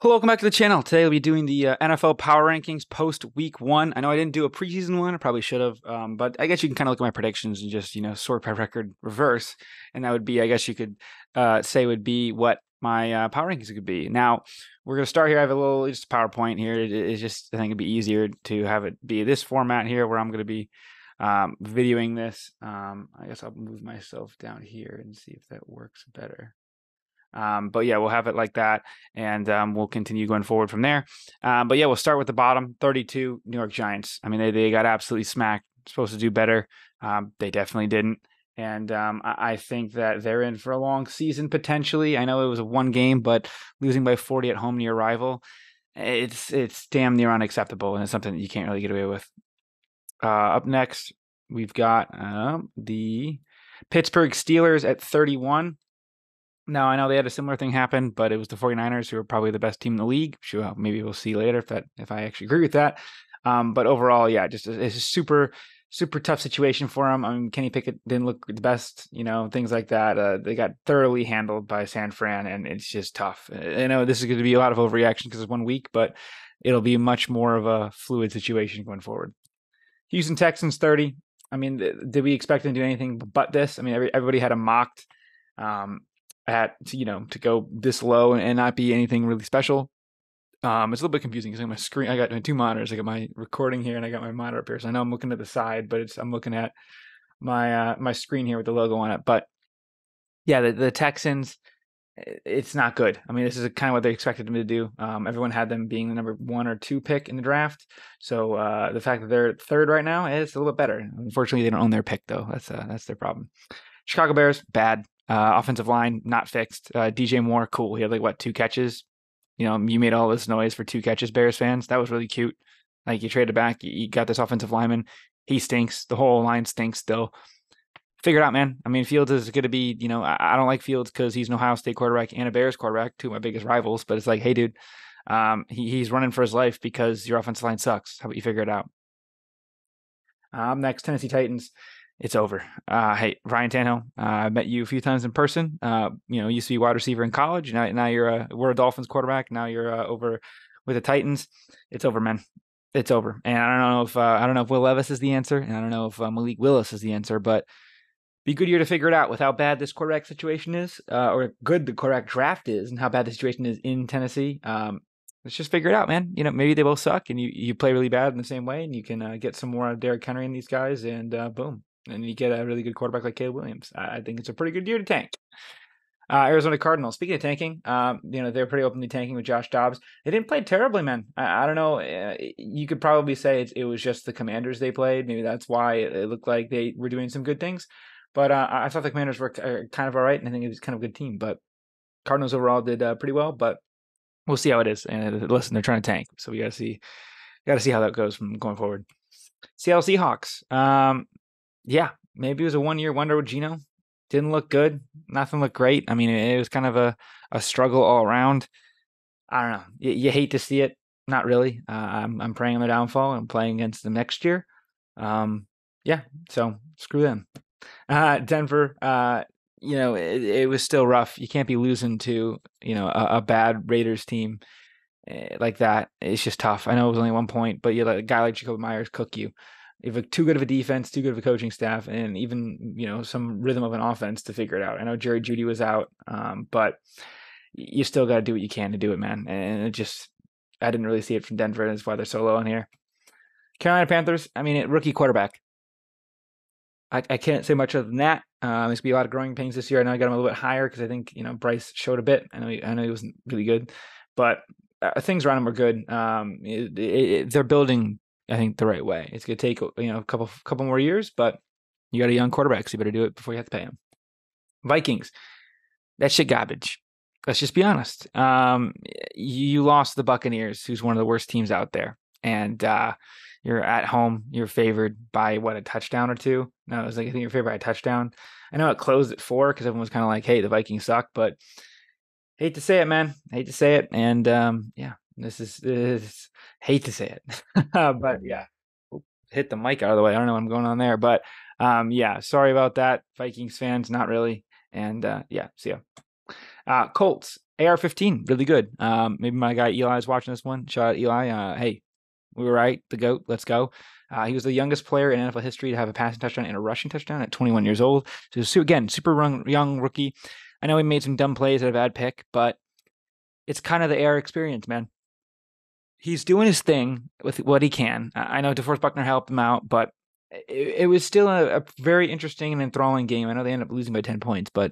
Hello, welcome back to the channel. Today we'll be doing the NFL Power Rankings post Week 1. I know I didn't do a preseason one. I probably should have, but I guess you can kind of look at my predictions and just, sort by record reverse. And that would be, I guess you could say would be what my power rankings could be. Now, we're going to start here. I have a little just PowerPoint here. It's just, I think it'd be easier to have it be this format here where I'm going to be videoing this. I guess I'll move myself down here and see if that works better. But yeah, we'll have it like that, and we'll continue going forward from there. But yeah, we'll start with the bottom 32 New York Giants. I mean, they got absolutely smacked. Supposed to do better. They definitely didn't. And I think that they're in for a long season potentially. I know it was a one game, but losing by 40 at home to your rival, it's damn near unacceptable, and it's something that you can't really get away with. Up next, we've got the Pittsburgh Steelers at 31. Now, I know they had a similar thing happen, but it was the 49ers who are probably the best team in the league. Sure, maybe we'll see later if I actually agree with that. But overall, yeah, just it's a super tough situation for them. I mean, Kenny Pickett didn't look the best, things like that. They got thoroughly handled by San Fran, and it's just tough. I know this is going to be a lot of overreaction because it's 1 week, but it'll be much more of a fluid situation going forward. Houston Texans 30. I mean, did we expect them to do anything but this? I mean, everybody had them mocked. To go this low and not be anything really special. It's a little bit confusing because on my screen I got my two monitors. I got my recording here and I got my monitor up here. So I know I'm looking to the side, but I'm looking at my my screen here with the logo on it. But yeah, the Texans, it's not good. I mean, this is kind of what they expected them to do. Everyone had them being the number 1 or 2 pick in the draft. So the fact that they're third right now is a little bit better. Unfortunately, they don't own their pick though. That's their problem. Chicago Bears, bad. Offensive line, not fixed. DJ Moore, cool. He had 2 catches. You made all this noise for 2 catches, Bears fans. That was really cute. You traded back, you got this offensive lineman. He stinks. The whole line stinks still. Figure it out, man. I mean, Fields is going to be, I don't like Fields because he's an Ohio State quarterback and a Bears quarterback, 2 of my biggest rivals. But it's like, hey, dude, he's running for his life because your offensive line sucks. How about you figure it out? Next, Tennessee Titans. It's over. Hey, Ryan Tannehill, I met you a few times in person. Used to be wide receiver in college. Now we're a Dolphins quarterback. Now you're over with the Titans. It's over, man. It's over. And I don't know if Will Levis is the answer, and I don't know if Malik Willis is the answer, but be a good year to figure it out with how bad this quarterback situation is, or good the quarterback draft is, and how bad the situation is in Tennessee. Let's just figure it out, man. Maybe they both suck, and you play really bad in the same way, and you can get some more Derrick Henry in these guys, and boom. And you get a really good quarterback like Caleb Williams. I think it's a pretty good year to tank. Arizona Cardinals. Speaking of tanking, they're pretty openly tanking with Josh Dobbs. They didn't play terribly, man. I don't know. You could probably say it was just the Commanders they played. Maybe that's why it looked like they were doing some good things. But I thought the Commanders were kind of all right, and I think it was kind of a good team. But Cardinals overall did pretty well. But we'll see how it is. And listen, they're trying to tank, so we got to see how that goes from going forward. Seattle Seahawks. Yeah, maybe it was a 1-year wonder with Geno. Didn't look good. Nothing looked great. I mean, it was kind of a struggle all around. I don't know. You hate to see it. Not really. I'm praying on their downfall. I'm playing against them next year. Yeah, so screw them. Denver, it was still rough. You can't be losing to, a bad Raiders team like that. It's just tough. I know it was only 1 point, but you let a guy like Jacoby Myers cook you. You have too good of a defense, too good of a coaching staff, and even some rhythm of an offense to figure it out. I know Jerry Jeudy was out, but you still got to do what you can to do it, man. And I didn't really see it from Denver, and that's why they're so low on here. Carolina Panthers. I mean, rookie quarterback. I can't say much other than that. There's gonna be a lot of growing pains this year. I know I got him a little bit higher because I think Bryce showed a bit. I know he wasn't really good, but things around him are good. They're building, I think, the right way. It's going to take a couple more years, but you got a young quarterback, so you better do it before you have to pay him. Vikings, that shit garbage. Let's just be honest. You lost the Buccaneers, who's one of the worst teams out there, and you're at home. You're favored by a touchdown or 2. No, it was I think you're favored by a touchdown. I know it closed at 4 because everyone was kind of like, "Hey, the Vikings suck," but hate to say it, man. Hate to say it, and yeah. This is hate to say it, but yeah, hit the mic out of the way. I don't know what I'm going on there, but yeah, sorry about that, Vikings fans. Not really, and yeah, see ya. Colts. AR-15, really good. Maybe my guy Eli is watching this one. Shout out Eli. Hey, we were right. The GOAT. Let's go. He was the youngest player in NFL history to have a passing touchdown and a rushing touchdown at 21 years old. So again, super young rookie. I know he made some dumb plays at a bad pick, but it's kind of the AR experience, man. He's doing his thing with what he can. I know DeForest Buckner helped him out, but it was still a very interesting and enthralling game. I know they ended up losing by 10 points, but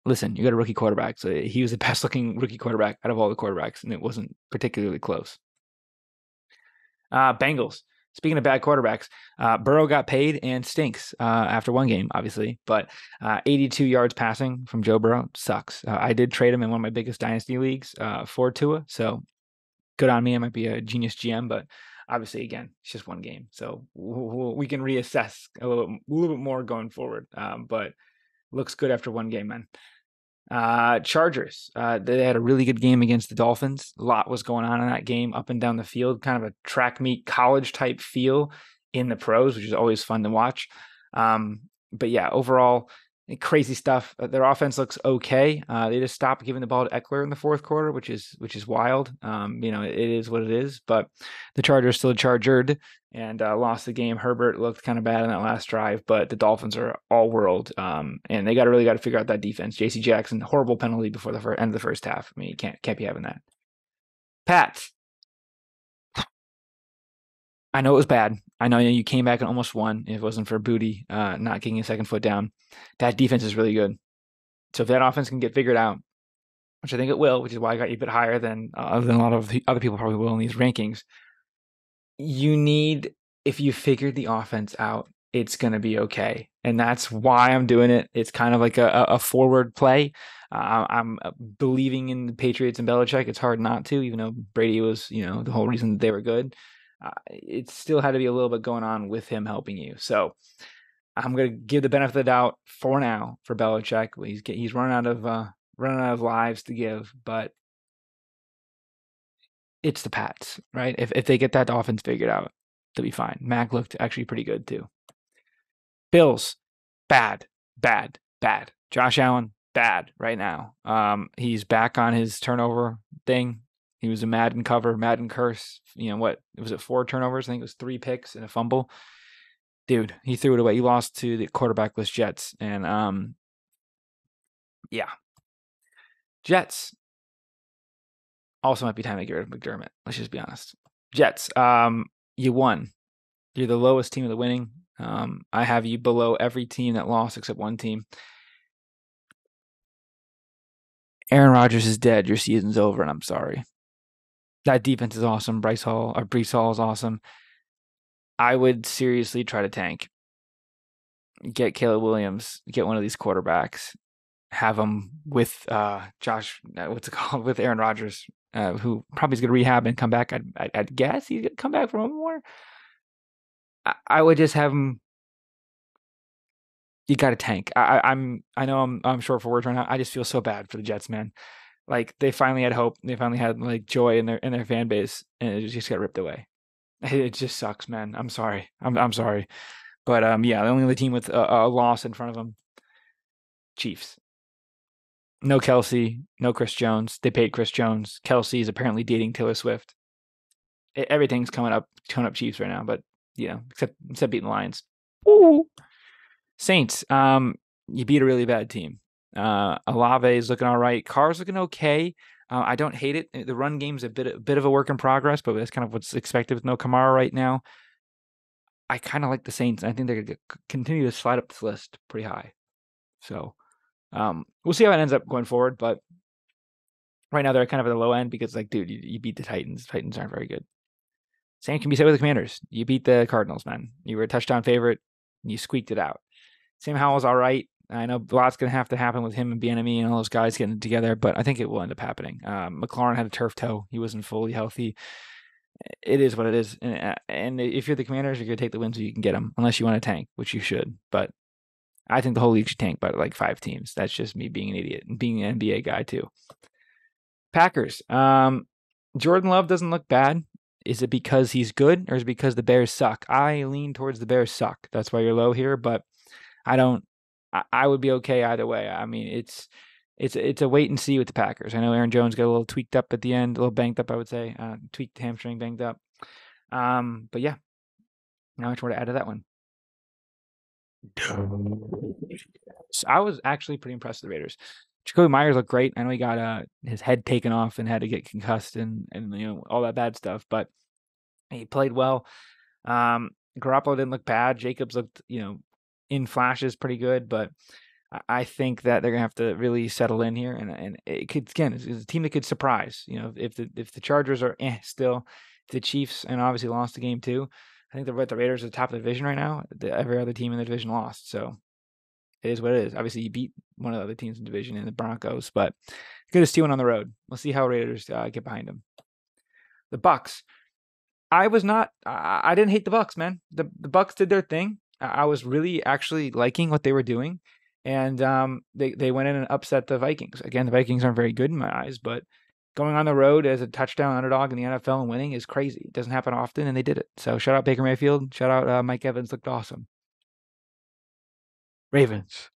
listen, you got a rookie quarterback. So he was the best looking rookie quarterback out of all the quarterbacks, and it wasn't particularly close. Bengals. Speaking of bad quarterbacks, Burrow got paid and stinks after one game, obviously, but 82 yards passing from Joe Burrow sucks. I did trade him in one of my biggest dynasty leagues for Tua, so good on me. I might be a genius GM, but obviously, again, it's just one game, so we can reassess a little bit more going forward. But looks good after one game, man. Chargers. They had a really good game against the Dolphins. A lot was going on in that game, up and down the field, kind of a track meet college type feel in the pros, which is always fun to watch. But yeah, overall, crazy stuff. Their offense looks okay. They just stopped giving the ball to Eckler in the fourth quarter, which is wild. It is what it is. But the Chargers still chargered and lost the game. Herbert looked kind of bad in that last drive, but the Dolphins are all world, and they really got to figure out that defense. J.C. Jackson, horrible penalty before the end of the first half. I mean, you can't be having that. Pats. I know it was bad. I know you came back and almost won. If it wasn't for Booty not getting a second foot down. That defense is really good. So if that offense can get figured out, which I think it will, which is why I got you a bit higher than a lot of the other people probably will in these rankings, if you figured the offense out, it's going to be okay. And that's why I'm doing it. It's kind of like a forward play. I'm believing in the Patriots and Belichick. It's hard not to, even though Brady was, the whole reason that they were good. It still had to be a little bit going on with him helping you. So I'm going to give the benefit of the doubt for now for Belichick. He's running out of lives to give, but it's the Pats, right? If they get that offense figured out, they'll be fine. Mac looked actually pretty good too. Bills, bad. Josh Allen, bad right now. He's back on his turnover thing. He was a Madden cover, Madden curse. What was it? 4 turnovers. I think it was 3 picks and a fumble. Dude, he threw it away. He lost to the quarterbackless Jets, and yeah, Jets. Also might be time to get rid of McDermott. Let's just be honest. Jets, you won. You're the lowest team of the winning. I have you below every team that lost except one team. Aaron Rodgers is dead. Your season's over, and I'm sorry. That defense is awesome. Breece Hall is awesome. I would seriously try to tank. Get Caleb Williams. Get one of these quarterbacks. Have him with with Aaron Rodgers, who probably is going to rehab and come back. I'd guess he's going to come back for one more. I would just have him. You got to tank. I know I'm short for words right now. I just feel so bad for the Jets, man. Like they finally had hope. They finally had like joy in their fan base, and it just got ripped away. It just sucks, man. I'm sorry. I'm sorry, but yeah, the only team with a loss in front of them, Chiefs. No Kelsey, no Chris Jones. They paid Chris Jones. Kelsey is apparently dating Taylor Swift. Everything's coming up Chiefs right now, but except beating the Lions. Ooh. Saints, you beat a really bad team. Olave is looking all right. Carr's looking okay. I don't hate it. The run game's a bit of a work in progress, but that's kind of what's expected with no Kamara right now. I kind of like the Saints. I think they're going to continue to slide up this list pretty high. So we'll see how it ends up going forward. But right now they're kind of at the low end because, dude, you beat the Titans. Titans aren't very good. Same can be said with the Commanders. You beat the Cardinals, man. You were a touchdown favorite, and you squeaked it out. Sam Howell's all right. I know a lot's going to have to happen with him and Bieniemy and all those guys getting together, but I think it will end up happening. McLaurin had a turf toe. He wasn't fully healthy. It is what it is. And if you're the Commanders, you're going to take the wins so you can get them, unless you want to tank, which you should. But I think the whole league should tank by 5 teams. That's just me being an idiot and being an NBA guy too. Packers. Jordan Love doesn't look bad. Is it because he's good or is it because the Bears suck? I lean towards the Bears suck. That's why you're low here, but I would be okay either way. I mean, it's a wait and see with the Packers. I know Aaron Jones got a little tweaked up at the end, a little banged up, I would say, tweaked hamstring, banged up. But yeah, not much more to add to that one. So I was actually pretty impressed with the Raiders. Jacoby Myers looked great. I know he got his head taken off and had to get concussed and all that bad stuff, but he played well. Garoppolo didn't look bad. Jacobs looked in flashes pretty good, but I think that they're gonna have to really settle in here, and it could again it's a team that could surprise. If the Chargers are still, the Chiefs and obviously lost the game too. I think the Raiders are the top of the division right now. Every other team in the division lost, so it is what it is. Obviously, you beat one of the other teams in the division in the Broncos, but good to see one on the road. We'll see how Raiders get behind them. The Bucks. I was not. I didn't hate the Bucks, man. The Bucks did their thing. I was really actually liking what they were doing, and they went in and upset the Vikings. Again, the Vikings aren't very good in my eyes, but going on the road as a touchdown underdog in the NFL and winning is crazy. It doesn't happen often, and they did it. So shout out Baker Mayfield. Shout out Mike Evans. Looked awesome. Ravens.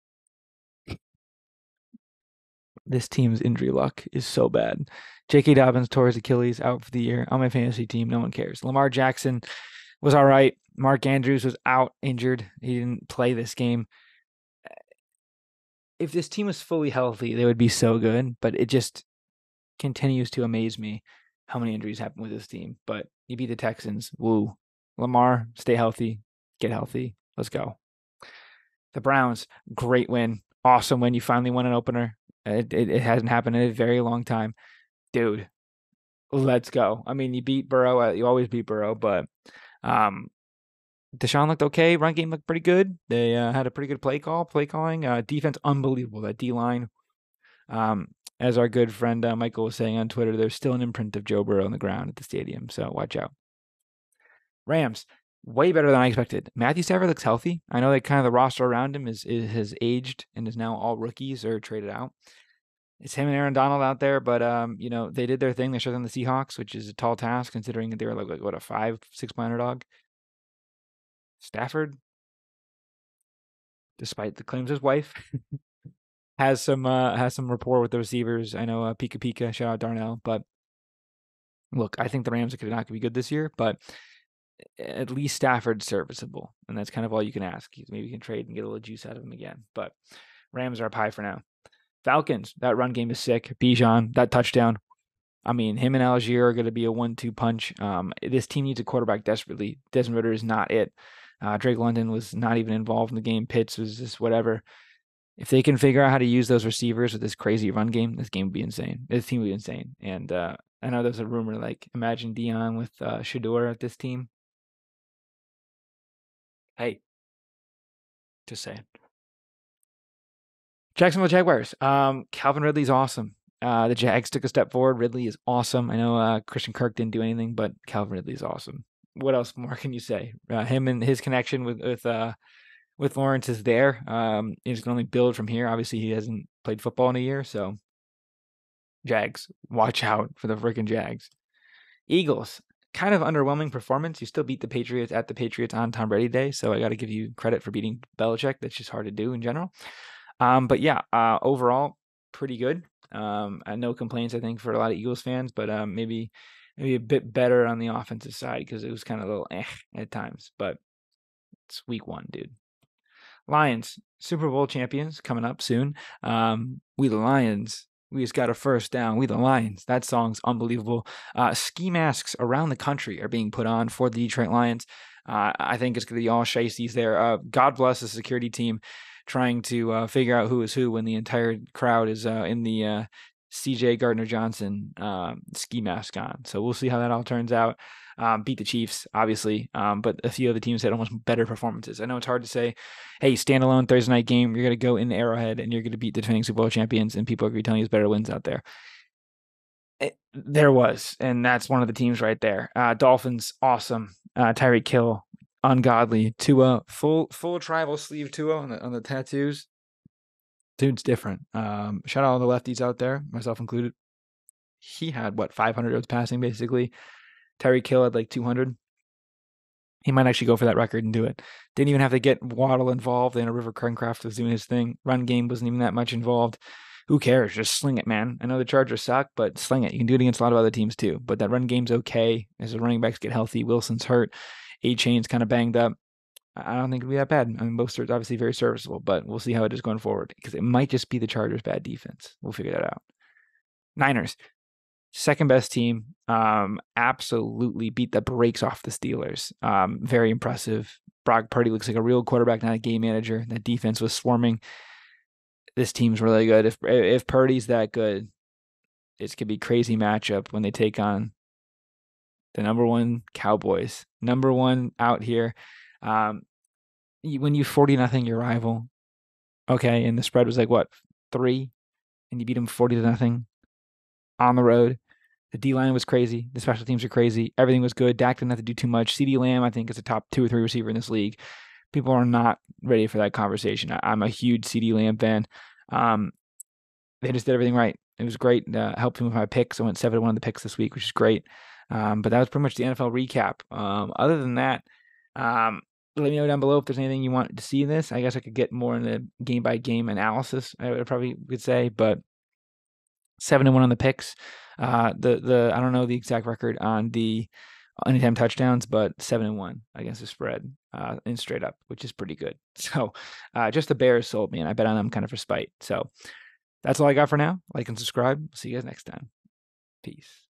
This team's injury luck is so bad. J.K. Dobbins tore his Achilles, out for the year. On my fantasy team, no one cares. Lamar Jackson was all right. Mark Andrews was out injured. He didn't play this game. If this team was fully healthy, they would be so good, but it just continues to amaze me how many injuries happen with this team. But you beat the Texans. Woo. Lamar, stay healthy. Get healthy. Let's go. The Browns, great win. Awesome win. You finally won an opener. It hasn't happened in a very long time. Dude, let's go. I mean, you beat Burrow. You always beat Burrow, but Deshaun looked okay. Run game looked pretty good. They had a pretty good play calling. Defense, unbelievable. That D-line. As our good friend Michael was saying on Twitter, there's still an imprint of Joe Burrow on the ground at the stadium, so watch out. Rams, way better than I expected. Matthew Stafford looks healthy. I know that kind of the roster around him has aged and is now all rookies or traded out. It's him and Aaron Donald out there, but they did their thing. They shut down the Seahawks, which is a tall task considering that they were like what, a 5-6 point underdog. Stafford, despite the claims of his wife, has some rapport with the receivers. I know Pika Pika, shout out Darnell, but look, I think the Rams are not going to be good this year, but at least Stafford's serviceable, and that's kind of all you can ask. Maybe you can trade and get a little juice out of him again, but Rams are up high for now. Falcons, that run game is sick. Bijan, that touchdown. I mean, him and Algier are going to be a 1-2 punch. This team needs a quarterback desperately. Desmond Ridder is not it. Drake London was not even involved in the game. Pitts was just whatever. If they can figure out how to use those receivers with this crazy run game, this game would be insane. This team would be insane. And I know there's a rumor, like, imagine Dion with Shador at this team. Hey, just saying. Jacksonville Jaguars. Calvin Ridley's awesome. The Jags took a step forward. Ridley is awesome. I know Christian Kirk didn't do anything, but Calvin Ridley's awesome. What else more can you say? Him and his connection with Lawrence is there. He's going to only build from here. Obviously, he hasn't played football in a year, so Jags, watch out for the freaking Jags. Eagles, kind of underwhelming performance. You still beat the Patriots at the Patriots on Tom Brady Day, so I got to give you credit for beating Belichick. That's just hard to do in general. But yeah, overall, pretty good. No complaints, I think, for a lot of Eagles fans, but maybe a bit better on the offensive side because it was kind of a little at times. But it's week 1, dude. Lions, Super Bowl champions coming up soon. We the Lions. We just got a first down. We the Lions. That song's unbelievable. Ski masks around the country are being put on for the Detroit Lions. I think it's going to be all shiesties there. God bless the security team trying to figure out who is who when the entire crowd is in the C.J. Gardner-Johnson ski mask on. So we'll see how that all turns out. Beat the Chiefs, obviously, but a few of the teams had almost better performances. I know it's hard to say, hey, standalone Thursday night game, you're going to go in Arrowhead and you're going to beat the defending Super Bowl champions, and people are going to be telling you there's better wins out there. There was, and that's one of the teams right there. Dolphins, awesome. Tyreek Hill, ungodly. Tua, full tribal sleeve Tua on the tattoos. Dude's different. Shout out all the lefties out there, myself included. He had 500 yards passing basically. Tyreek Hill had like 200. He might actually go for that record and do it. Didn't even have to get Waddle involved. River Crancraft was doing his thing. Run game wasn't even that much involved. who cares? Just sling it, man. I know the Chargers suck, but sling it. You can do it against a lot of other teams too. But that run game's okay as the running backs get healthy. Wilson's hurt. A-Chain's kind of banged up. I don't think it'll be that bad. I mean, Mostert's obviously very serviceable, but we'll see how it is going forward because it might just be the Chargers' bad defense. We'll figure that out. Niners, second best team. Absolutely beat the brakes off the Steelers. Very impressive. Brock Purdy looks like a real quarterback, not a game manager. That defense was swarming. This team's really good. If Purdy's that good, it's gonna be a crazy matchup when they take on the number one Cowboys. Number one out here. When you 40-0 your rival, okay, and the spread was like what, 3, and you beat them 40-0 on the road. The D-line was crazy. The special teams are crazy. Everything was good. Dak didn't have to do too much. CeeDee Lamb, I think, is a top 2 or 3 receiver in this league. People are not ready for that conversation. I'm a huge CeeDee Lamb fan. They just did everything right. It was great. Helped me with my picks. I went 7-1 on the picks this week, which is great. But that was pretty much the NFL recap. Other than that, let me know down below if there's anything you want to see in this. I guess I could get more into game-by-game analysis, I would probably would say, but 7-1 on the picks. I don't know the exact record on the anytime touchdowns, but 7-1 against the spread in straight up, which is pretty good. So just the Bears sold me, and I bet on them kind of for spite. So that's all I got for now. Like and subscribe. See you guys next time. Peace.